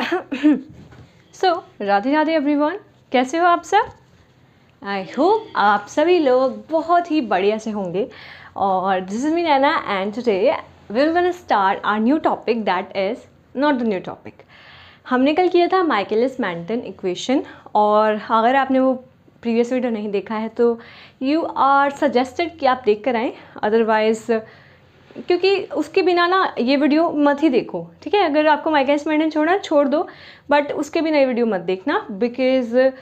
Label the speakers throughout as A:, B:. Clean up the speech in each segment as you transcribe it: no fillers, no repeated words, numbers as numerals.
A: सो Radhe Radhe everyone, कैसे हो आप सब? आई होप आप सभी लोग बहुत ही बढ़िया से होंगे। और this is me Naina and today we will gonna start our new topic that is not the new topic. हमने कल किया था माइकलिस मेंटन इक्वेशन, और अगर आपने वो प्रीवियस वीडियो नहीं देखा है तो यू आर सजेस्टेड कि आप देख कर आएँ, अदरवाइज़ क्योंकि उसके बिना ना ये वीडियो मत ही देखो, ठीक है? अगर आपको माइकलिस मेंटन छोड़ना छोड़ दो, बट उसके बिना ये वीडियो मत देखना, बिकॉज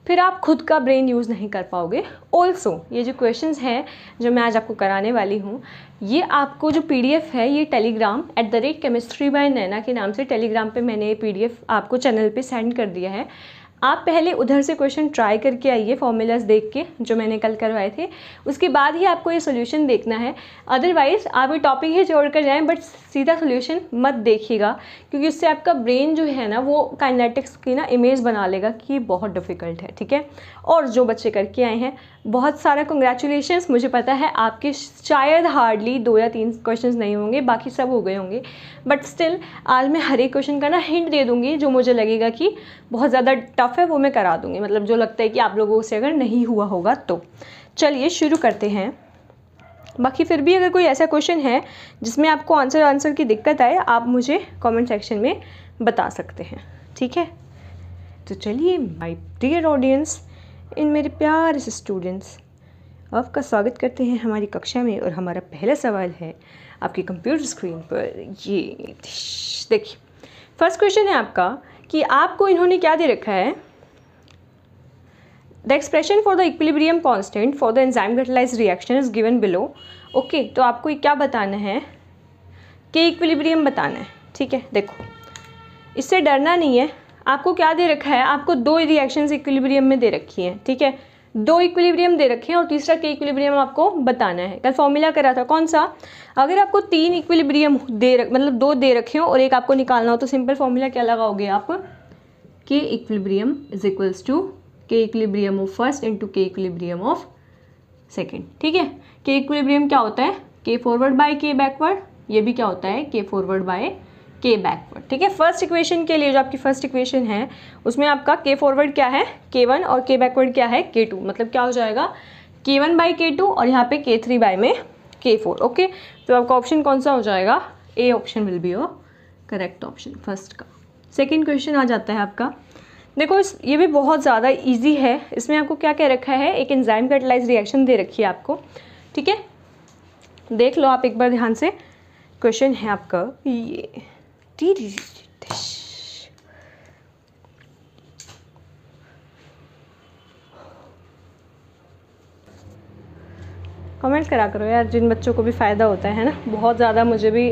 A: फिर आप खुद का ब्रेन यूज़ नहीं कर पाओगे। ऑल्सो ये जो क्वेश्चंस हैं जो मैं आज आपको कराने वाली हूँ, ये आपको जो PDF है ये टेलीग्राम @chemistry by नैना के नाम से टेलीग्राम पे मैंने ये PDF आपको चैनल पे सेंड कर दिया है। आप पहले उधर से क्वेश्चन ट्राई करके आइए, फॉर्मूलाज देख के जो मैंने कल करवाए थे, उसके बाद ही आपको ये सोल्यूशन देखना है। अदरवाइज़ आप ये टॉपिक ही छोड़ कर जाएँ, बट सीधा सोल्यूशन मत देखिएगा, क्योंकि उससे आपका ब्रेन जो है ना वो काइनेटिक्स की ना इमेज बना लेगा कि ये बहुत डिफ़िकल्ट है, ठीक है? और जो बच्चे करके आए हैं बहुत सारा कंग्रेचुलेशंस। मुझे पता है आपके शायद हार्डली 2 या 3 क्वेश्चंस नहीं होंगे, बाकी सब हो गए होंगे, बट स्टिल आज मैं हर एक क्वेश्चन का ना हिंट दे दूँगी। जो मुझे लगेगा कि बहुत ज़्यादा टफ है वो मैं करा दूँगी, मतलब जो लगता है कि आप लोगों से अगर नहीं हुआ होगा तो। चलिए शुरू करते हैं। बाकी फिर भी अगर कोई ऐसा क्वेश्चन है जिसमें आपको आंसर की दिक्कत आए, आप मुझे कमेंट सेक्शन में बता सकते हैं, ठीक है? तो चलिए माय डियर ऑडियंस, इन मेरे प्यारे से स्टूडेंट्स, आपका स्वागत करते हैं हमारी कक्षा में। और हमारा पहला सवाल है आपकी कंप्यूटर स्क्रीन पर, ये देखिए। फर्स्ट क्वेश्चन है आपका कि आपको इन्होंने क्या दे रखा है, the expression for the equilibrium constant for the enzyme catalysed reaction is given below. Okay, तो आपको क्या बताना है कि इक्विलिब्रियम बताना है, ठीक है? देखो, इससे डरना नहीं है। आपको क्या दे रखा है, आपको 2 रिएक्शंस इक्विलिब्रियम में दे रखी हैं, ठीक है? 2 इक्विलिब्रियम दे रखे हैं और तीसरा के इक्विलिब्रियम आपको बताना है। कल फॉर्मूला करा था कौन सा, अगर आपको 3 इक्विलिब्रियम मतलब 2 दे रखे हो और एक आपको निकालना हो तो सिंपल फॉर्मूला क्या लगाओगे आप, के इक्विलिब्रियम इज इक्वल्स टू के इक्विलिब्रियम ऑफ फर्स्ट इंटू के इक्विलिब्रियम ऑफ सेकेंड, ठीक है? के इक्विलिब्रियम क्या होता है, के फॉरवर्ड बाय के बैकवर्ड, ये भी क्या होता है, के फॉरवर्ड बाय के बैकवर्ड, ठीक है? फर्स्ट इक्वेशन के लिए जो आपकी फर्स्ट इक्वेशन है उसमें आपका के फॉरवर्ड क्या है, K1, और के बैकवर्ड क्या है, K2, मतलब क्या हो जाएगा, K1 बाई K2 और यहाँ पे K3 बाई में K4। ओके, तो आपका ऑप्शन कौन सा हो जाएगा, A option will be your correct option first का। सेकेंड क्वेश्चन आ जाता है आपका, देखो ये भी बहुत ज़्यादा ईजी है। इसमें आपको क्या कह रखा है, एक एंजाइम कैटालाइज्ड रिएक्शन दे रखी है आपको, ठीक है? देख लो आप एक बार ध्यान से। क्वेश्चन है आपका ये, कमेंट करा करो यार, जिन बच्चों को भी फ़ायदा होता है ना। बहुत ज़्यादा मुझे भी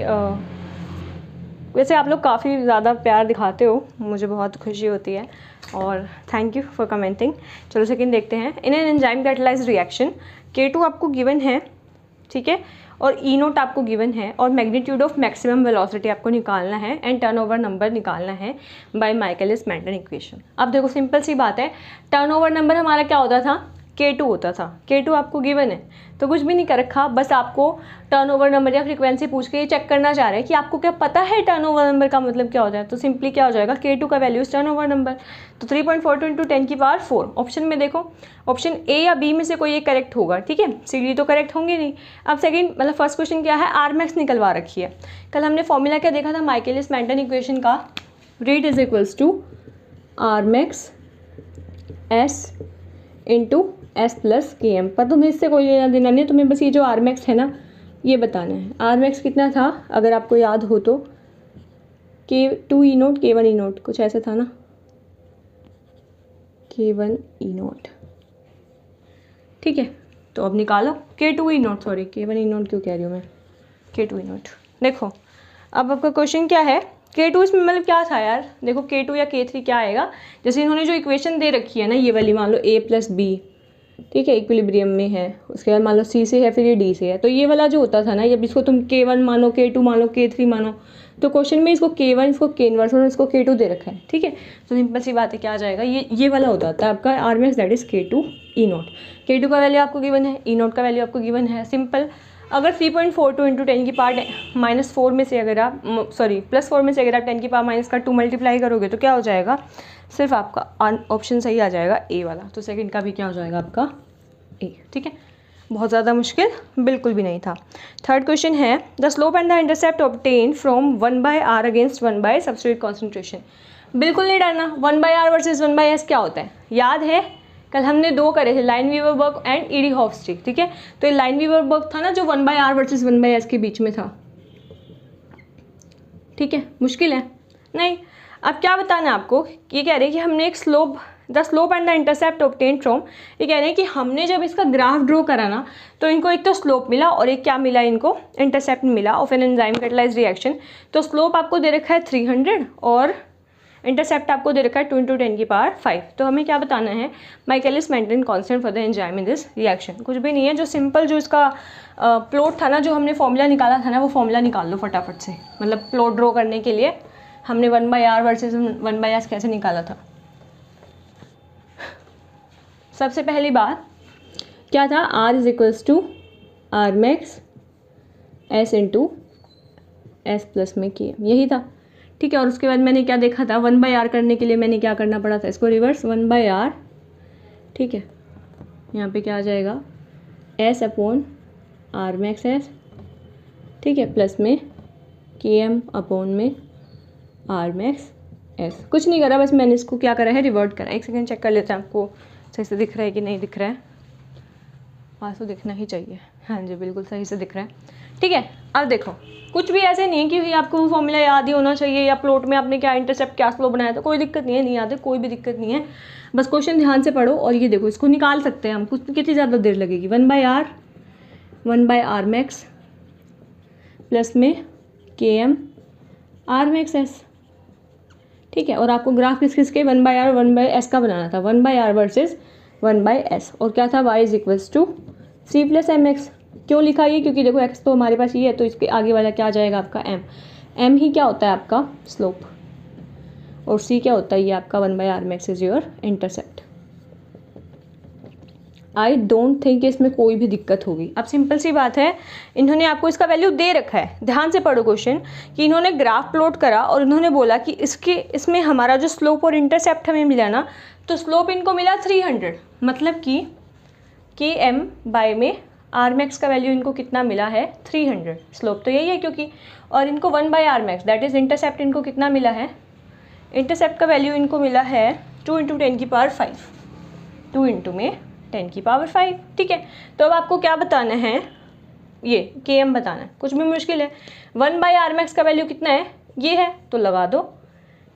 A: वैसे आप लोग काफ़ी ज़्यादा प्यार दिखाते हो, मुझे बहुत खुशी होती है, और थैंक यू फॉर कमेंटिंग। चलो सेकंड देखते हैं। In an enzyme catalysed reaction K2 आपको गिवन है, ठीक है, और E0 आपको गिवन है, और मैग्नीट्यूड ऑफ मैक्सिमम वेलोसिटी आपको निकालना है, एंड टर्नओवर नंबर निकालना है बाय माइकलिस मेंटन इक्वेशन। अब देखो सिंपल सी बात है, टर्नओवर नंबर हमारा क्या होता था, K2 होता था। K2 आपको गिवन है तो कुछ भी नहीं कर रखा, बस आपको टर्नओवर नंबर या फ्रीक्वेंसी पूछ के ये चेक करना चाह रहे हैं कि आपको क्या पता है टर्नओवर नंबर का मतलब क्या होता है। तो सिंपली क्या हो जाएगा, K2 का वैल्यू टर्नओवर नंबर, तो 3.42 इंटू 10 की पावर 4। ऑप्शन में देखो, ऑप्शन ए या बी में से कोई एक करेक्ट होगा, ठीक है? CD तो करेक्ट होंगे नहीं। अब सेकंड मतलब फर्स्ट क्वेश्चन क्या है, आरमैक्स निकलवा रखी है। कल हमने फॉर्मूला क्या देखा था माइकलिस मेंटन इक्वेशन का, rate is equals to R max S into S plus KM। पर तुम्हें इससे कोई लेना देना नहीं, तुम्हें बस ये जो आरमैक्स है ना ये बताना है। आरमैक्स कितना था अगर आपको याद हो तो, K2 E0 K1 E0 कुछ ऐसा था ना, K1 E0, ठीक है? तो अब निकालो K2 E0, sorry K1 E0 क्यों कह रही हूँ मैं, K2 E0। देखो अब आपका क्वेश्चन क्या है, K2 इसमें मतलब क्या था यार, देखो K2 या K3 क्या आएगा, जैसे इन्होंने जो इक्वेशन दे रखी है ना ये वाली, मान लो A प्लस बी, ठीक है, इक्विलिब्रियम में है, उसके बाद मान लो C से है, फिर ये D से है, तो ये वाला जो होता था ना, जब इसको तुम K1 मानो, K2 मानो, K3 मानो, तो क्वेश्चन में इसको K1, इसको K इनवर्स और इसको K2 दे रखा है, ठीक है? तो सिंपल सी बात है, क्या आ जाएगा, ये वाला होता था आपका Armax, that is K2 E0। K2 का वैल्यू आपको गिवन है, E0 का वैल्यू आपको गिवन है, सिंपल। अगर 3.42 इंटू 10 की पावर -4 में से अगर आप +4 में से अगर आप 10 की पावर माइनस का 2 मल्टीप्लाई करोगे तो क्या हो जाएगा, सिर्फ आपका ऑप्शन सही आ जाएगा ए वाला, तो सेकंड का भी क्या हो जाएगा आपका ए। ठीक है, बहुत ज़्यादा मुश्किल बिल्कुल भी नहीं था। थर्ड क्वेश्चन है the slope and the intercept obtain from 1/r against 1 substrate concentration. बिल्कुल नहीं डरना, 1/r वर्सेज 1/s क्या होता है, याद है कल हमने 2 करे थे, लाइन-वीवर-बर्ग एंड ईडी-हॉफस्ट्रीक। ठीक है, तो ये लाइन-वीवर-बर्ग था ना जो 1/r वर्सेज 1/s के बीच में था। ठीक है, मुश्किल है नहीं। अब क्या बताना है आपको, ये कह रहे हैं कि हमने एक slope the slope and the intercept obtain from, ये कह रहे हैं कि हमने जब इसका ग्राफ ड्रॉ करा ना तो इनको एक तो स्लोप मिला और एक क्या मिला, इनको इंटरसेप्ट मिला of N enzyme catalysed reaction. तो स्लोप आपको दे रखा है 300 और इंटरसेप्ट आपको दे रखा है 2 × 10 की पावर 5। तो हमें क्या बताना है, Michaelis Menten constant for the enzyme in this reaction. कुछ भी नहीं है, जो सिंपल जो इसका प्लॉट था ना, जो हमने फॉर्मूला निकाला था ना, वो फॉर्मूला निकाल लो फटाफट से। मतलब प्लॉट ड्रॉ करने के लिए हमने 1/r वर्सेज 1/s कैसे निकाला था। सबसे पहली बात क्या था, r = r max s × s plus में किए, यही था। ठीक है, और उसके बाद मैंने क्या देखा था, 1/r करने के लिए मैंने क्या करना पड़ा था, इसको रिवर्स 1/r। ठीक है, यहाँ पे क्या आ जाएगा s/r max s। ठीक है, प्लस में km/में r max s। कुछ नहीं करा, बस मैंने इसको क्या करा है, रिवर्ट करा। एक सेकेंड चेक कर लेते हैं आपको सही से दिख रहा है कि नहीं दिख रहा है। वहाँ तो दिखना ही चाहिए, हाँ जी बिल्कुल सही से दिख रहा है। ठीक है, अब देखो कुछ भी ऐसे नहीं है कि भाई आपको वो फॉर्मूला याद ही होना चाहिए या प्लॉट में आपने क्या इंटरसेप्ट क्या स्लोप बनाया था, कोई दिक्कत नहीं है, नहीं याद है कोई भी दिक्कत नहीं है। बस क्वेश्चन ध्यान से पढ़ो और ये देखो इसको निकाल सकते हैं हम, कुछ कितनी ज़्यादा देर लगेगी। 1/r max प्लस में km r max s। ठीक है, और आपको ग्राफ किस किस के 1/r 1/s का बनाना था, 1/r वर्सेज 1/s, और क्या था y = c + mx। क्यों लिखा ये, क्योंकि देखो x तो हमारे पास ये है, तो इसके आगे वाला क्या आ जाएगा आपका m ही क्या होता है आपका स्लोप, और c क्या होता है, ये आपका 1/r max is your intercept. I don't think इसमें कोई भी दिक्कत होगी। अब सिंपल सी बात है, इन्होंने आपको इसका वैल्यू दे रखा है, ध्यान से पढ़ो क्वेश्चन, कि इन्होंने ग्राफ प्लॉट करा और इन्होंने बोला कि इसमें हमारा जो स्लोप और इंटरसेप्ट हमें मिला ना, तो स्लोप इनको मिला 300, मतलब कि km/ में r max का वैल्यू इनको कितना मिला है 300। स्लोप तो यही है क्योंकि, और इनको 1/r max that is intercept इनको कितना मिला है, इंटरसेप्ट का वैल्यू इनको मिला है 2 × 10 की पावर 5, 2 × 10 की पावर 5। ठीक है, तो अब आपको क्या बताना है, ये km बताना है, कुछ भी मुश्किल है। 1/r max का वैल्यू कितना है, ये है, तो लगा दो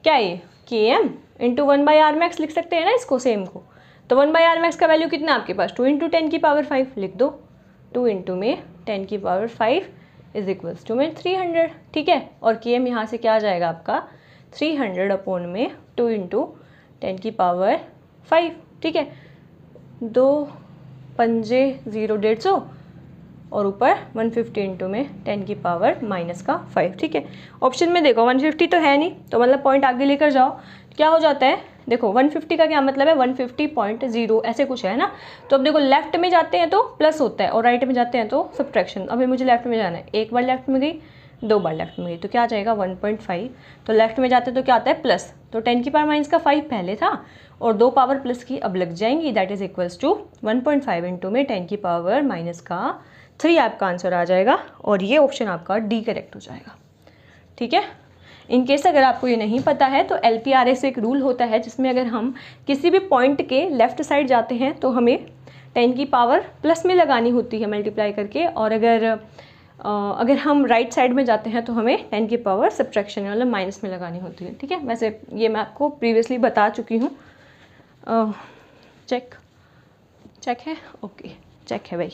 A: क्या, ये km × 1/r max लिख सकते हैं ना इसको, सेम को। तो 1/r max का वैल्यू कितना आपके पास, 2 × 10 की पावर 5 लिख दो, 2 × 10 की पावर 5 = 300। ठीक है, और km यहाँ से क्या आ जाएगा आपका 300/में 2 × 10 की पावर 5। ठीक है, 2 पंजे 0 150 और ऊपर 150 × में 10 की पावर -5। ठीक है, ऑप्शन में देखो 150 तो है नहीं, तो मतलब पॉइंट आगे लेकर जाओ, क्या हो जाता है, देखो 150 का क्या मतलब है, 150.0 ऐसे कुछ है ना। तो अब देखो लेफ्ट में जाते हैं तो प्लस होता है और राइट में जाते हैं तो सब्ट्रैक्शन। अभी मुझे लेफ्ट में जाना है, एक बार लेफ्ट में गई, 2 बार लेफ्ट में गई, तो क्या आ जाएगा 1.5। तो लेफ्ट में जाते तो क्या आता है प्लस, तो 10 की पावर -5 पहले था और 2 पावर प्लस की अब लग जाएंगी, दैट इज इक्वल्स टू 1.5 × में 10 की पावर -3 आपका आंसर आ जाएगा, और ये ऑप्शन आपका डी करेक्ट हो जाएगा। ठीक है, इन केस अगर आपको ये नहीं पता है तो LPRA से एक रूल होता है जिसमें अगर हम किसी भी पॉइंट के लेफ़्ट साइड जाते हैं तो हमें 10 की पावर प्लस में लगानी होती है मल्टीप्लाई करके, और अगर हम राइट साइड में जाते हैं तो हमें 10 की पावर सब्ट्रैक्शन में मतलब माइनस में लगानी होती है। ठीक है, वैसे ये मैं आपको प्रीवियसली बता चुकी हूँ। चेक है, ओके चेक है भाई,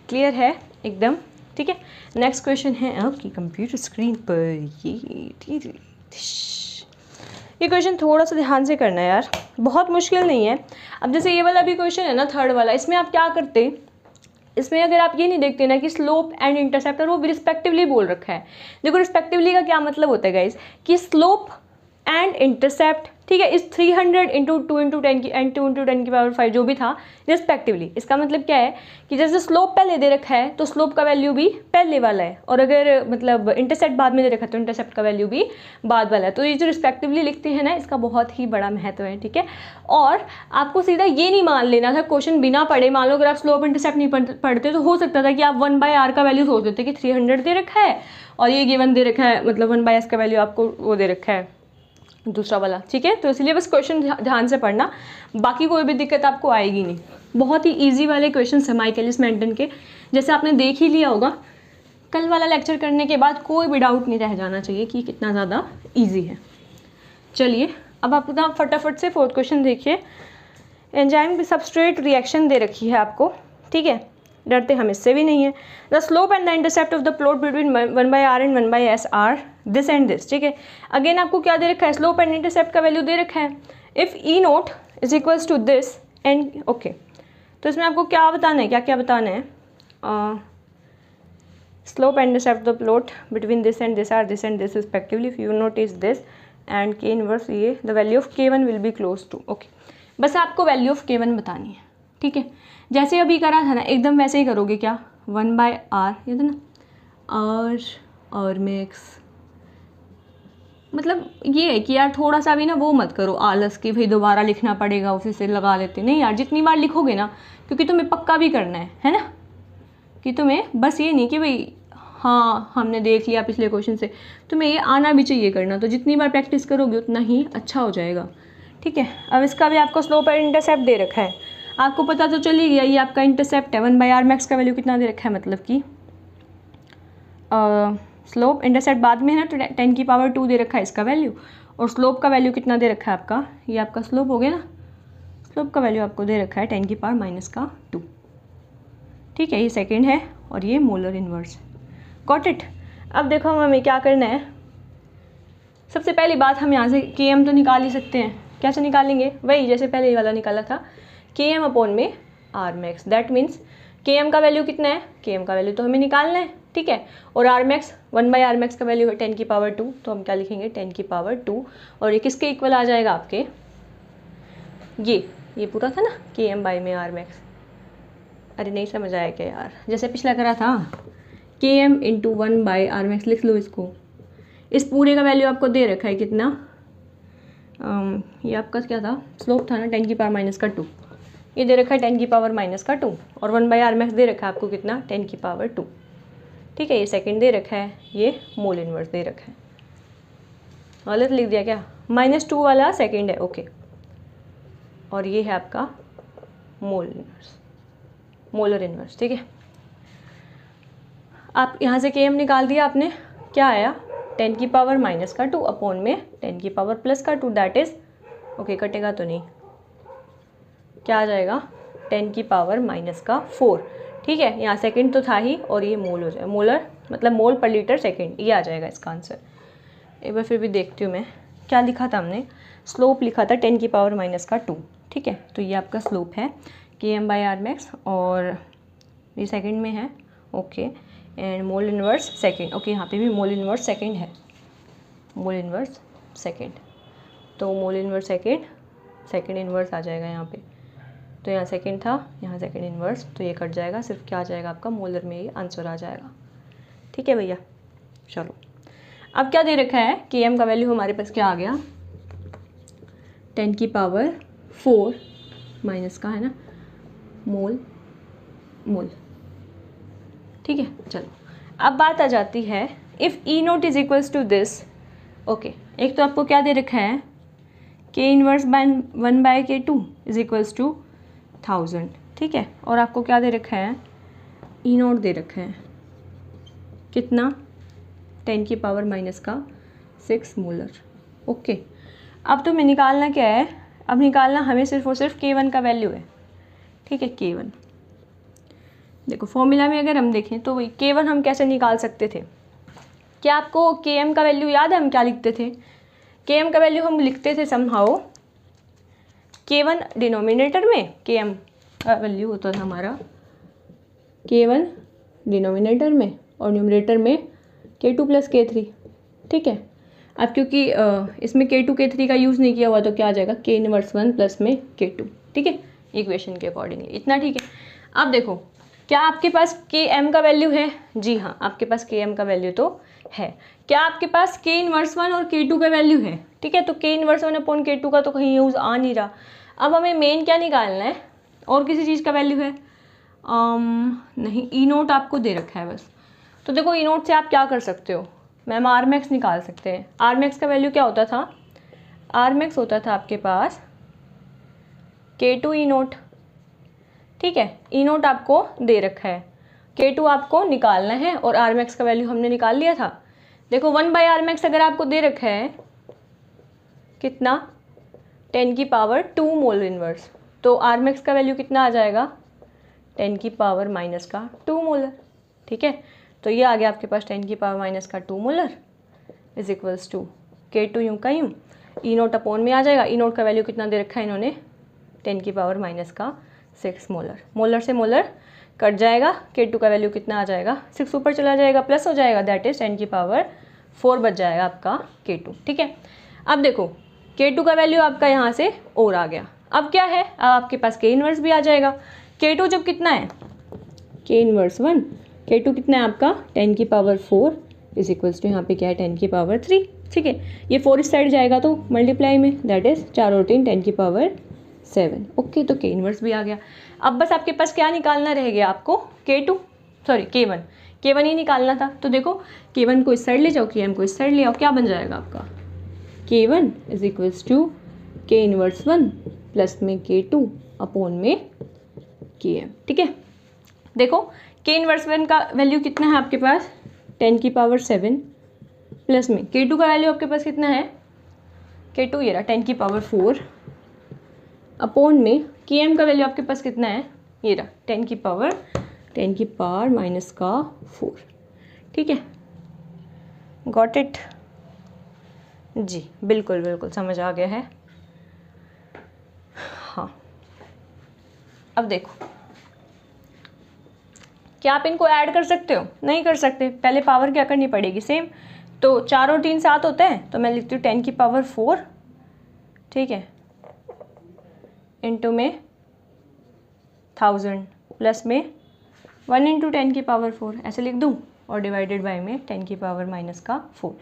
A: क्लियर है एकदम। ठीक है, नेक्स्ट क्वेश्चन है आपकी कंप्यूटर स्क्रीन पर, ये क्वेश्चन थोड़ा सा ध्यान से करना है यार, बहुत मुश्किल नहीं है। अब जैसे ये वाला भी क्वेश्चन है ना, थर्ड वाला, इसमें आप क्या करते, इसमें अगर आप ये नहीं देखते ना कि स्लोप एंड इंटरसेप्टर वो भी रिस्पेक्टिवली बोल रखा है। देखो रिस्पेक्टिवली का क्या मतलब होता है गाइज, कि स्लोप एंड इंटरसेप्ट, ठीक है, इस 300 इंटू 2 इंटू 10 की एंड 2 इंटू 10 की पावर 5 जो भी था रिस्पेक्टिवली। इसका मतलब क्या है कि जैसे स्लोप पहले दे रखा है तो स्लोप का वैल्यू भी पहले वाला है, और अगर मतलब इंटरसेप्ट बाद में दे रखा है तो इंटरसेप्ट का वैल्यू भी बाद वाला है। तो ये जो रिस्पेक्टिवली लिखते हैं ना, इसका बहुत ही बड़ा महत्व है, ठीक है। और आपको सीधा ये नहीं मान लेना था क्वेश्चन बिना पढ़े। मान लो अगर आप स्लोप इंटरसेप्ट नहीं पढ़ते तो हो सकता था कि आप 1/r का वैल्यू सोच देते कि 300 दे रखा है और ये गिवन दे रखा है, मतलब 1/s का वैल्यू आपको वो दे रखा है दूसरा वाला, ठीक है। तो इसलिए बस क्वेश्चन ध्यान से पढ़ना, बाकी कोई भी दिक्कत आपको आएगी नहीं। बहुत ही इजी वाले क्वेश्चन है माइकलिस मेंटन के, जैसे आपने देख ही लिया होगा। कल वाला लेक्चर करने के बाद कोई भी डाउट नहीं रह जाना चाहिए कि कितना ज़्यादा इजी है। चलिए अब आप अपना फटाफट से 4th क्वेश्चन देखिए। एंजाइम सबस्ट्रेट रिएक्शन दे रखी है आपको, ठीक है, डरते हम इससे भी नहीं है। The slope and the intercept of the plot between 1/r and 1/s are this and this, ठीक है। अगेन आपको क्या दे रखा है, स्लोप एंड इंटरसेप्ट का वैल्यू दे रखा है। If E naught is equals to this and okay, तो इसमें आपको क्या बताना है, क्या क्या बताना है, slope and intercept the plot between this and this are this and this respectively. If you naught is this and K inverse ये the value of K1 will be close to, okay. बस आपको value of K1 बतानी है, ठीक है। जैसे अभी करा था ना एकदम वैसे ही करोगे। क्या 1/r, ये था ना और मैक्स, मतलब ये है कि यार थोड़ा सा भी ना वो मत करो आलस कि भाई दोबारा लिखना पड़ेगा और फिर से लगा लेते, नहीं यार, जितनी बार लिखोगे ना, क्योंकि तुम्हें पक्का भी करना है ना, कि तुम्हें बस ये नहीं कि भाई हाँ हमने देख लिया पिछले क्वेश्चन से, तुम्हें ये आना भी चाहिए करना। तो जितनी बार प्रैक्टिस करोगे उतना ही अच्छा हो जाएगा, ठीक है। अब इसका भी आपको स्लोप और इंटरसेप्ट दे रखा है, आपको पता तो चल ही गया ये आपका इंटरसेप्ट है। 1/r मैक्स का वैल्यू कितना दे रखा है, मतलब कि स्लोप इंटरसेप्ट बाद में है ना, तो 10 की पावर 2 दे रखा है इसका वैल्यू, और स्लोप का वैल्यू कितना दे रखा है आपका, ये आपका स्लोप हो गया ना, स्लोप का वैल्यू आपको दे रखा है 10 की पावर -2, ठीक है। ये सेकेंड है और ये मोलर इन्वर्स, गॉट इट। अब देखो हमें क्या करना है। सबसे पहली बात, हम यहाँ से Km तो निकाल ही सकते हैं। कैसे निकालेंगे, वही जैसे पहले ये वाला निकाला था, Km अपॉन में r max. That means Km का वैल्यू कितना है, Km का वैल्यू तो हमें निकालना है, ठीक है। और r मैक्स 1/r मैक्स का वैल्यू है 10 की पावर 2, तो हम क्या लिखेंगे 10 की पावर 2, और ये किसके इक्वल आ जाएगा आपके, ये पूरा था ना Km बाई में r मैक्स। अरे नहीं समझ आया क्या यार, जैसे पिछला करा था, Km इंटू 1/r मैक्स लिख लो इसको। इस पूरे का वैल्यू आपको दे रखा है कितना, ये आपका क्या था, स्लोप था ना 10 की पावर -2, ये दे रखा है 10 की पावर -2, और 1/r मैक्स दे रखा है आपको कितना 10 की पावर 2, ठीक है। ये सेकंड दे रखा है, ये मोल इन्वर्स दे रखा है। गलत लिख दिया क्या, -2 वाला सेकंड है, ओके। और ये है आपका मोल इन्वर्स, मोलर इन्वर्स, ठीक है। आप यहाँ से Km निकाल दिया आपने, क्या आया 10 की पावर -2 अपॉन में 10 की पावर +2, दैट इज़ ओके, कटेगा तो नहीं, क्या आ जाएगा 10 की पावर -4, ठीक है। यहाँ सेकंड तो था ही, और ये मोल हो जाएगा, मोलर मतलब मोल पर लीटर सेकंड, ये आ जाएगा इसका आंसर। एक बार फिर भी देखती हूँ मैं, क्या लिखा था हमने, स्लोप लिखा था 10 की पावर -2, ठीक है। तो ये आपका स्लोप है Km/r मैक्स, और ये सेकंड में है, okay. And mole inverse second, okay, यहाँ पे भी मोल इन्वर्स सेकंड है, मोल इन्वर्स सेकंड, तो मोल इन्वर्स सेकंड इन्वर्स आ जाएगा यहाँ पे। तो यहाँ सेकंड था, यहाँ सेकंड इन्वर्स, तो ये कट जाएगा, सिर्फ क्या आ जाएगा आपका मोलर में ये आंसर आ जाएगा, ठीक है भैया। चलो अब क्या दे रखा है, Km का वैल्यू हमारे पास क्या आ गया, 10 की पावर 4 माइनस का है ना, मोल, ठीक है। चलो अब बात आ जाती है, if E naught is equals to this, okay. एक तो आपको क्या दे रखा है, K inverse 1/K2 is equals to 1000, ठीक है। और आपको क्या दे रखा है, ई नोट दे रखा है कितना, 10 की पावर -6 मोलर, ओके। अब तो मैं निकालना क्या है, अब निकालना हमें सिर्फ और सिर्फ K1 का वैल्यू है, ठीक है। K1 देखो फॉर्मूला में अगर हम देखें तो वही K1 हम कैसे निकाल सकते थे, क्या आपको Km का वैल्यू याद है, हम क्या लिखते थे, Km का वैल्यू हम लिखते थे समहाउ K1 डिनोमिनेटर में, Km का वैल्यू होता था हमारा K1 डिनोमिनेटर में और न्यूमरेटर में K2 + K3, ठीक है। अब क्योंकि इसमें K2 K3 का यूज़ नहीं किया हुआ तो क्या आ जाएगा K इनवर्स 1 प्लस में K2, ठीक है, इक्वेशन के अकॉर्डिंगली इतना ठीक है। अब देखो क्या आपके पास Km का वैल्यू है? जी हाँ, आपके पास Km का वैल्यू तो है। क्या आपके पास K इनवर्स 1 और K2 का वैल्यू है? ठीक है, तो K इनवर्स 1 अपॉन K2 का तो कहीं यूज़ आ नहीं रहा। अब हमें मेन क्या निकालना है? और किसी चीज़ का वैल्यू है? नहीं, ई नोट आपको दे रखा है बस। तो देखो ई नोट से आप क्या कर सकते हो मैम, आर मैक्स निकाल सकते हैं। आर मैक्स का वैल्यू क्या होता था? आर मैक्स होता था आपके पास K2 ई नोट, ठीक है, ई नोट आपको दे रखा है, K2 आपको निकालना है और आर मैक्स का वैल्यू हमने निकाल लिया था। देखो 1/आर मैक्स अगर आपको दे रखा है कितना, 10 की पावर 2 मोल इनवर्स, तो आर मैक्स का वैल्यू कितना आ जाएगा, 10 की पावर माइनस का 2 मोलर, ठीक है। तो ये आ गया आपके पास 10 की पावर माइनस का 2 molar is equals to K2 यूँ का यूँ, ई नोट अपॉन में आ जाएगा। ई नोट का वैल्यू कितना दे रखा है इन्होंने, 10 की पावर माइनस का 6 मोलर। मोलर से मोलर कट जाएगा, K2 का वैल्यू कितना आ जाएगा, 6 ऊपर चला जाएगा, प्लस हो जाएगा, दैट इज़ 10 की पावर 4 बच जाएगा आपका K2, ठीक है। अब देखो K2 का वैल्यू आपका यहाँ से और आ गया। अब क्या है, अब आपके पास K इनवर्स भी आ जाएगा। K2 जब कितना है, K इनवर्स 1, K2 कितना है आपका 10 की पावर 4 इज इक्वल्स टू यहाँ पे क्या है 10 की पावर 3, ठीक है। ये 4 इस साइड जाएगा तो मल्टीप्लाई में, दैट इज़ 4 और 3 10 की पावर 7, ओके। तो K इनवर्स भी आ गया। अब बस आपके पास क्या निकालना रह गया, आपको K1 ही निकालना था। तो देखो K1 को इस साइड ले जाओ, Km को इस साइड ले आओ, क्या बन जाएगा आपका K1 is equals to K inverse 1 plus में K2 अपॉन में Km, ठीक है। देखो K इनवर्स 1 का वैल्यू कितना है आपके पास, 10 की पावर 7 प्लस में K2 का वैल्यू आपके पास कितना है, K2 ये रहा 10 की पावर 4 अपॉन में Km का वैल्यू आपके पास कितना है, ये रहा 10 की पावर माइनस का 4, ठीक है। Got it? जी बिल्कुल बिल्कुल समझ आ गया है। हाँ, अब देखो क्या आप इनको ऐड कर सकते हो? नहीं कर सकते, पहले पावर क्या करनी पड़ेगी, सेम। तो 4 और 3 7 होते हैं, तो मैं लिखती हूँ 10 की पावर 4, ठीक है, इंटू में 1000 प्लस में 1 इंटू 10 की पावर 4 ऐसे लिख दूँ, और डिवाइडेड बाय में 10 की पावर माइनस का 4।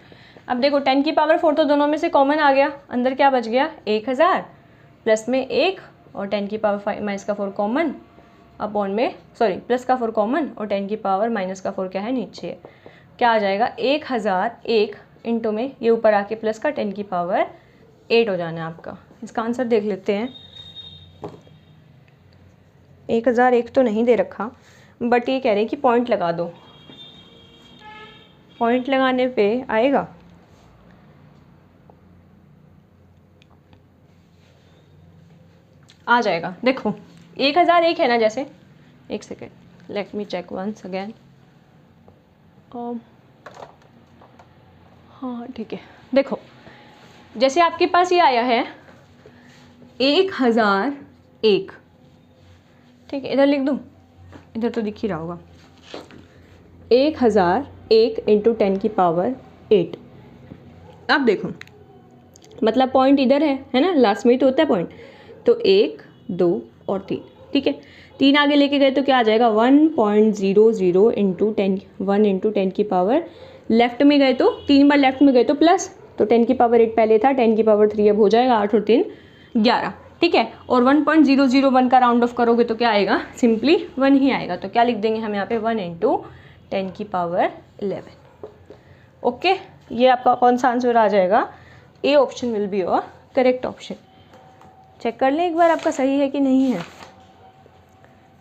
A: अब देखो 10 की पावर 4 तो दोनों में से कॉमन आ गया, अंदर क्या बच गया 1000 प्लस में 1 और 10 की पावर माइनस का 4 कॉमन अपॉन में, सॉरी प्लस का 4 कॉमन और 10 की पावर माइनस का 4 क्या है, नीचे है। क्या आ जाएगा 1001 इंटू में ये ऊपर आके प्लस का 10 की पावर 8 हो जाना है आपका। इसका आंसर देख लेते हैं। 1001 तो नहीं दे रखा, बट ये कह रहे हैं कि पॉइंट लगा दो, पॉइंट लगाने पे आएगा। आ जाएगा, देखो 1001 है ना, जैसे एक second, let me check once again. हाँ ठीक है, देखो जैसे आपके पास ये आया है 1001, ठीक है, इधर लिख दूँ, इधर तो दिख ही रहा होगा, 1001 इंटू 10 की पावर 8। अब देखो मतलब पॉइंट इधर है ना, लास्ट में ही तो होता है पॉइंट, तो 1 2 और 3, ठीक है। 3 आगे लेके गए तो क्या आ जाएगा 1.00 इंटू 10, 1 इंटू 10 की पावर, लेफ्ट में गए तो 3 बार लेफ्ट में गए तो प्लस, तो 10 की पावर 8 पहले था, 10 की पावर 3 अब हो जाएगा, 8 और 3 11, ठीक है। और 1.001 का राउंड ऑफ करोगे तो क्या आएगा, सिंपली 1 ही आएगा। तो क्या लिख देंगे हम यहाँ पे 1 इंटू 10 की पावर 11, ओके। ये आपका कौन सा आंसर आ जाएगा, A option will be your correct option. Check कर लें एक बार आपका सही है कि नहीं है।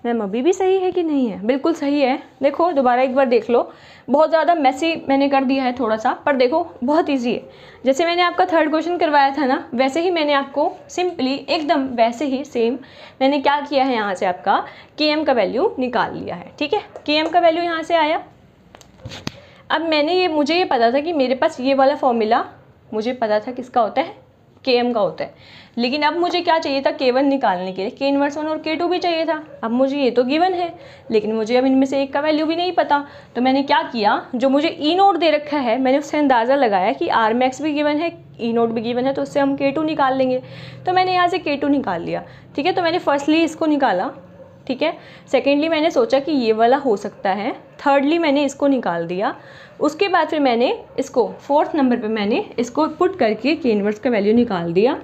A: मैम अभी भी सही है कि नहीं है, बिल्कुल सही है। देखो दोबारा एक बार देख लो, बहुत ज़्यादा मैसी मैंने कर दिया है थोड़ा सा, पर देखो बहुत इजी है। जैसे मैंने आपका 3rd क्वेश्चन करवाया था ना, वैसे ही मैंने आपको सिंपली एकदम वैसे ही सेम मैंने क्या किया है, यहाँ से आपका Km का वैल्यू निकाल लिया है, ठीक है। Km का वैल्यू यहाँ से आया। अब मुझे ये पता था कि मेरे पास ये वाला फॉर्मूला मुझे पता था किसका होता है, Km का होता है। लेकिन अब मुझे क्या चाहिए था, K1 निकालने के लिए K इनवर्स 1 और K2 भी चाहिए था। अब मुझे ये तो गिवन है, लेकिन मुझे अब इनमें से एक का वैल्यू भी नहीं पता। तो मैंने क्या किया, जो मुझे ई नोट दे रखा है मैंने उससे अंदाज़ा लगाया कि आर मैक्स भी गिवन है, ई नोट भी गिवन है, तो उससे हम K2 निकाल लेंगे। तो मैंने यहाँ से K2 निकाल लिया। ठीक है, तो मैंने फर्स्टली इसको निकाला। ठीक है, सेकेंडली मैंने सोचा कि ये वाला हो सकता है, थर्डली मैंने इसको निकाल दिया। उसके बाद फिर मैंने इसको फोर्थ नंबर पे मैंने इसको पुट करके K इनवर्स का वैल्यू निकाल दिया।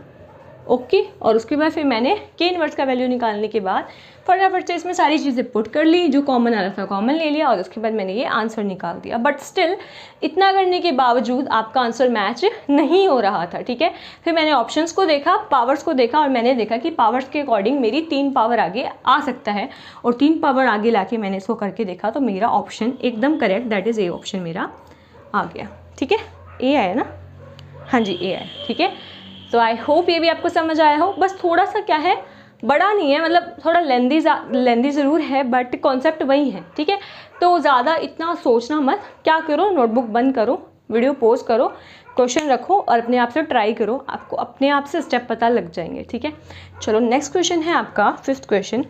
A: ओके, और उसके बाद फिर मैंने K इनवर्स का वैल्यू निकालने के बाद फटाफट से इसमें सारी चीज़ें पुट कर ली, जो कॉमन आ रहा था कॉमन ले लिया, और उसके बाद मैंने ये आंसर निकाल दिया। बट स्टिल इतना करने के बावजूद आपका आंसर मैच नहीं हो रहा था। ठीक है, फिर मैंने ऑप्शंस को देखा, पावर्स को देखा, और मैंने देखा कि पावर्स के अकॉर्डिंग मेरी 3 पावर आगे आ सकता है, और 3 पावर आगे ला के मैंने इसको करके देखा तो मेरा ऑप्शन एकदम correct, that is A option मेरा आ गया। ठीक है, ए आया ना, हाँ जी ए आया। ठीक है, तो आई होप ये भी आपको समझ आया हो। बस थोड़ा सा क्या है, बड़ा नहीं है, मतलब थोड़ा लेंदी ज़रूर है, बट कॉन्सेप्ट वही है। ठीक है, तो ज़्यादा इतना सोचना मत, क्या करो, नोटबुक बंद करो, वीडियो पॉज करो, क्वेश्चन रखो और अपने आप से ट्राई करो, आपको अपने आप से स्टेप पता लग जाएंगे। ठीक है, चलो नेक्स्ट क्वेश्चन है आपका 5th क्वेश्चन,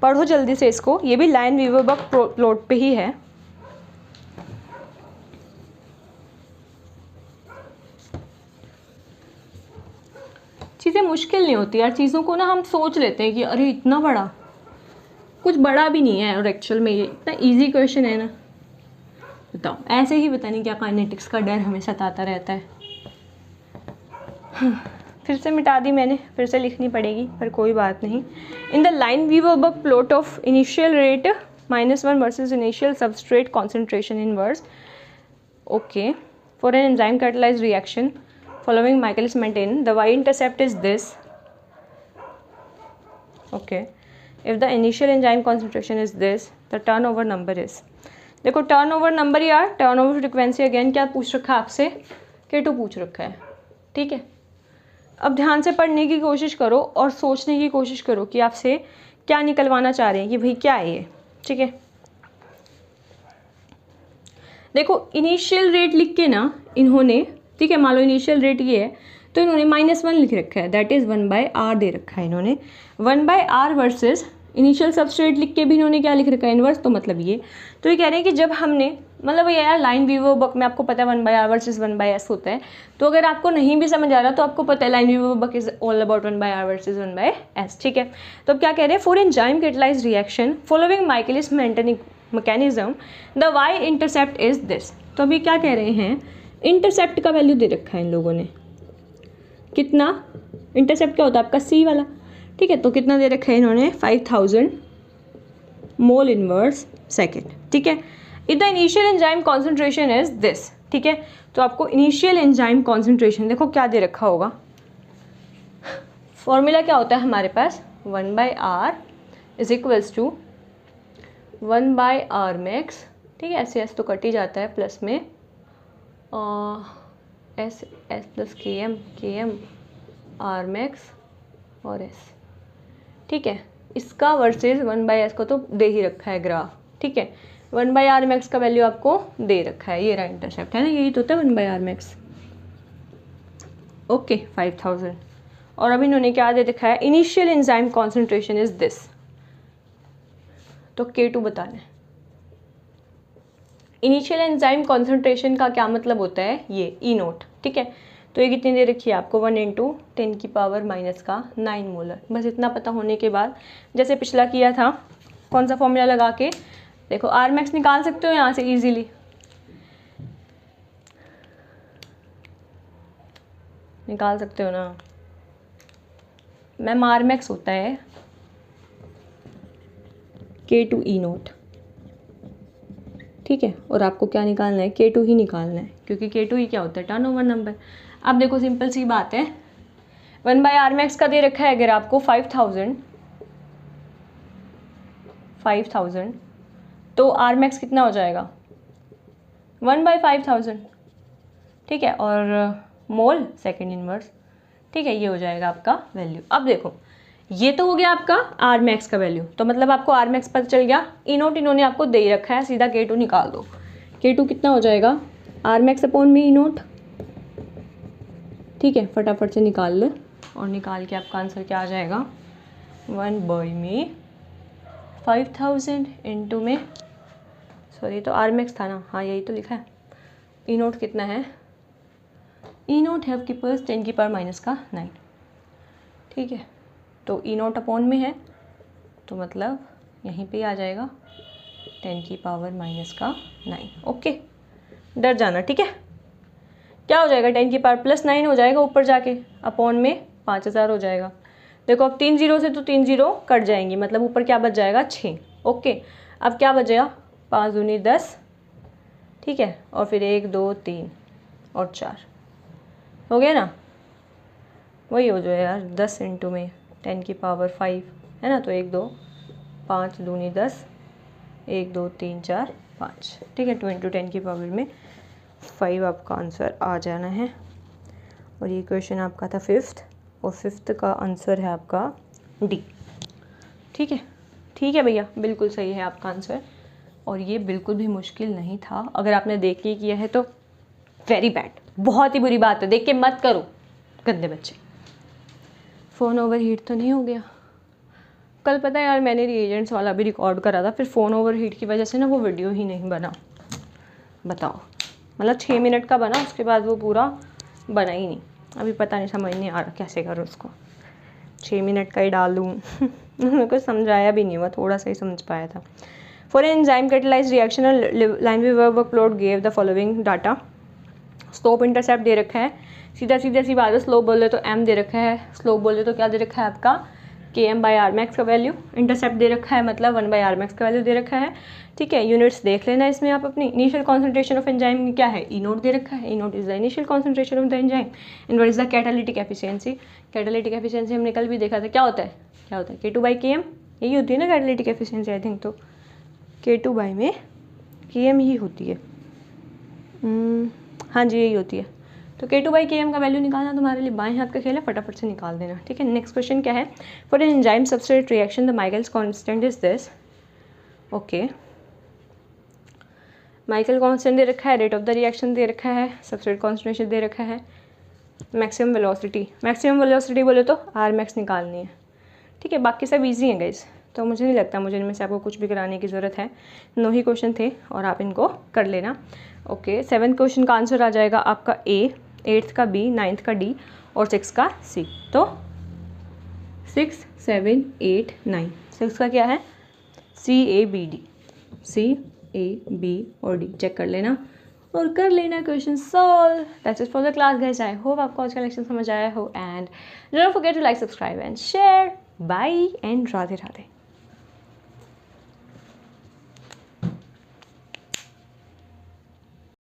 A: पढ़ो जल्दी से इसको। ये भी लाइन-वीवर-बर्ग प्लॉट पे ही है। चीज़ें मुश्किल नहीं होती यार, चीज़ों को ना हम सोच लेते हैं कि अरे इतना बड़ा, कुछ बड़ा भी नहीं है, और एक्चुअल में ये इतना इजी क्वेश्चन है ना। बताओ, ऐसे ही पता नहीं क्या काइनेटिक्स का डर हमें सताता रहता है। फिर से मिटा दी मैंने, फिर से लिखनी पड़ेगी, पर कोई बात नहीं। In the Lineweaver-Burk plot of initial rate -1 versus initial substrate concentration inverse, okay, for an enzyme catalysed reaction following Michaelis-Menten, the y-intercept is this. Okay, if the initial enzyme concentration is this, the turnover number is, देखो turnover number या turnover frequency again क्या पूछ रखा है आपसे, K2 पूछ रखा है। ठीक है, अब ध्यान से पढ़ने की कोशिश करो और सोचने की कोशिश करो कि आपसे क्या निकलवाना चाह रहे हैं, कि भाई क्या है ये। ठीक है, देखो इनिशियल रेट लिख के ना इन्होंने, ठीक है, मान लो इनिशियल रेट ये है, तो इन्होंने -1 लिख रखा है, दैट इज़ 1/r दे रखा है इन्होंने। 1/r वर्सेस इनिशियल सबस्ट्रेट लिख के भी इन्होंने क्या लिख रखा है, इन्वर्स। तो मतलब ये, तो ये कह रहे हैं कि जब हमने, मतलब ये यार लाइन-वीवर-बर्ग में आपको पता है 1/r वर्सेस 1/s होता है, तो अगर आपको नहीं भी समझ आ रहा तो आपको पता है Lineweaver Burk is all about 1/r versus 1/s। ठीक है, तो अब क्या कह रहे हैं, for enzyme catalysed reaction following Michaelis Menten mechanism the y intercept is this. तो अभी क्या कह रहे हैं, इंटरसेप्ट का वैल्यू दे रखा है इन लोगों ने, कितना, इंटरसेप्ट क्या होता है आपका C वाला। ठीक है, तो कितना दे रखा है इन्होंने, 5000 मोल इनवर्स सेकेंड। ठीक है, if the initial enzyme concentration is this. ठीक है, तो आपको इनिशियल एंजाइम कॉन्सेंट्रेशन देखो क्या दे रखा होगा, फॉर्मूला क्या होता है हमारे पास, 1/r is equals to 1/r max. ठीक है, ऐसे तो कट ही जाता है, प्लस में एस प्लस के एम आर मैक्स और एस। ठीक है, इसका वर्सेस 1/s को तो दे ही रखा है ग्राफ। ठीक है, 1/r मैक्स का वैल्यू आपको दे रखा है, ये रहा इंटरसेप्ट है ना, यही तो होता है 1/r मैक्स। ओके, 5000, और अभी इन्होंने क्या दे रखा है, initial enzyme concentration is this, तो K2 बताना है। इनिशियल एंजाइम कॉन्सेंट्रेशन का क्या मतलब होता है, ये ई नोट। ठीक है, तो ये कितनी दे रखी है आपको, 1 × 10⁻⁹ मोलर। बस इतना पता होने के बाद, जैसे पिछला किया था, कौन सा फॉर्मूला लगा के देखो, आर मैक्स निकाल सकते हो यहाँ से इजीली, निकाल सकते हो ना मैम। आर मैक्स होता है K2 ई नोट। ठीक है, और आपको क्या निकालना है, K2 ही निकालना है, क्योंकि K2 ही क्या होता है, टर्नओवर नंबर। अब देखो सिंपल सी बात है, 1/r मैक्स का दे रखा है अगर आपको 5000, तो आर मैक्स कितना हो जाएगा, 1/5000। ठीक है, और मोल सेकेंड इनवर्स। ठीक है, ये हो जाएगा आपका वैल्यू। अब देखो ये तो हो गया आपका आर मैक्स का वैल्यू, तो मतलब आपको आर मैक्स पता चल गया। ई नोट इन्होंने आपको दे ही रखा है, सीधा K2 निकाल दो। K2 कितना हो जाएगा, आर मैक्स अपॉन में ई नोट। ठीक है, फटाफट से निकाल लो और निकाल के आपका आंसर क्या आ जाएगा, 1 बाई में 5000 इंटू में, सॉरी तो आर मैक्स था ना, हाँ यही तो लिखा है। ई नोट कितना है, ई नोट है आपके पास 10 की पावर माइनस का 9, ठीक है। तो ई नोट अपॉन में है तो मतलब यहीं पे आ जाएगा 10 की पावर माइनस का 9। ओके, डर जाना, ठीक है। क्या हो जाएगा, 10 की पावर प्लस 9 हो जाएगा ऊपर जाके, अपॉन में 5000 हो जाएगा। देखो अब 3 जीरो से तो 3 जीरो कट जाएंगी, मतलब ऊपर क्या बच जाएगा 6। ओके, अब क्या बचेगा, 5 दूनी 10, ठीक है, और फिर 1 2 3 और 4 हो गया ना। वही हो जाए यार 10 इंटू में 10 की पावर 5 है ना, तो 1 2 5 दूनी 10, 1 2 3 4 5, ठीक है। 2 इंटू 10 की पावर में 5 आपका आंसर आ जाना है। और ये क्वेश्चन आपका था 5th, और 5th का आंसर है आपका डी, ठीक है। ठीक है भैया, बिल्कुल सही है आपका आंसर, और ये बिल्कुल भी मुश्किल नहीं था। अगर आपने देख के किया है तो वेरी बैड, बहुत ही बुरी बात है, देख के मत करो गंदे बच्चे। फ़ोन ओवर हीट तो नहीं हो गया? कल पता है यार मैंने रिएजेंट्स वाला भी रिकॉर्ड करा था, फिर फ़ोन ओवर हीट की वजह से ना वो वीडियो ही नहीं बना। बताओ, मतलब 6 मिनट का बना, उसके बाद वो पूरा बना ही नहीं। अभी पता नहीं, समझ नहीं आ रहा कैसे करूँ उसको, 6 मिनट का ही डाल दूँ। मेरे को समझाया भी नहीं हुआ, थोड़ा सा ही समझ पाया था। For an enzyme catalyse reaction line workload gave the following data. Slope intercept दे रखा है, सीधा सीधा सी बात है, स्लोप बोले तो m दे रखा है, स्लोप बोले तो क्या दे रखा है आपका km बाई आर मैक्स का वैल्यू, इंटरसेप्ट दे रखा है मतलब 1 बाई आर मैक्स का वैल्यू दे रखा है, ठीक है। यूनिट्स देख लेना इसमें आप अपनी। इनिशियल कॉन्सेंट्रेशन ऑफ एंजाइम क्या है, ई नोट दे रखा है, E naught is the initial concentration of the enzyme, and what is the catalytic efficiency. Catalytic efficiency हमने कल भी देखा था, क्या होता है K2 बाई Km, यही होती है ना कैटालिटिक एफिशिएंसी, आई थिंक तो K2 बाई में Km ही होती है, हाँ जी यही होती है। तो K2 बाई Km का वैल्यू निकालना तुम्हारे लिए बाएं हाथ का खेल है, फटाफट से निकाल देना, ठीक है। नेक्स्ट क्वेश्चन क्या है, for an enzyme substrate reaction the Michaelis constant is this. Okay, Michael constant दे रखा है, रेट ऑफ द रिएक्शन दे रखा है, सबस्ट्रेट कॉन्सेंट्रेशन दे रखा है, मैक्सिमम वेलोसिटी बोले तो आर मैक्स निकालनी है, ठीक है। बाकी सब ईजी है गाइज, तो मुझे नहीं लगता मुझे इनमें से आपको कुछ भी कराने की ज़रूरत है। 9 ही क्वेश्चन थे और आप इनको कर लेना। ओके, 7th क्वेश्चन का आंसर आ जाएगा आपका A, 8th का B, 9th का D और 6 का C। तो 6 7 8 9, 6 का क्या है CABD, CAB और D चेक कर लेना और कर लेना question solve. That's it for the class guys, I hope आपको आज का लेक्चर समझ आया हो, and don't forget to like, subscribe and share. Bye and Radhe Radhe.